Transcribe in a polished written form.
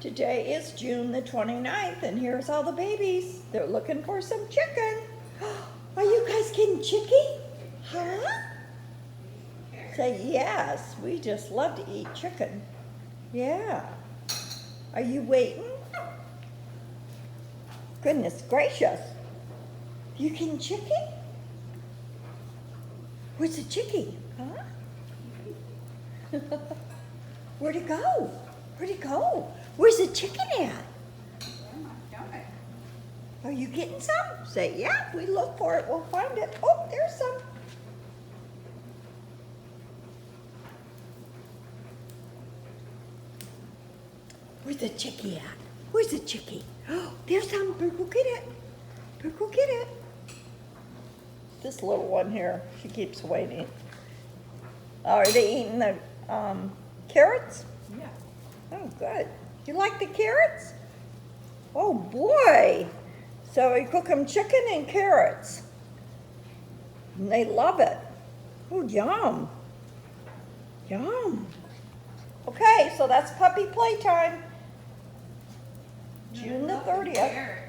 Today is June the 29th, and here's all the babies. They're looking for some chicken. Are you guys getting chicken? Huh? Say yes. We just love to eat chicken. Yeah. Are you waiting? Goodness gracious. You getting chicken? Where's the chicken? Huh? Where'd it go? Where'd it go? Where's the chicken at? Are you getting some? Say, yeah, if we look for it, we'll find it. Oh, there's some. Where's the chickie at? Where's the chickie? Oh, there's some. Better go get it. Better go get it. This little one here, she keeps waiting. Are they eating the carrots? Yeah. Oh, good. You like the carrots? Oh, boy. So we cook them chicken and carrots. And they love it. Oh, yum. Yum. Okay, so that's puppy playtime. June the 30th.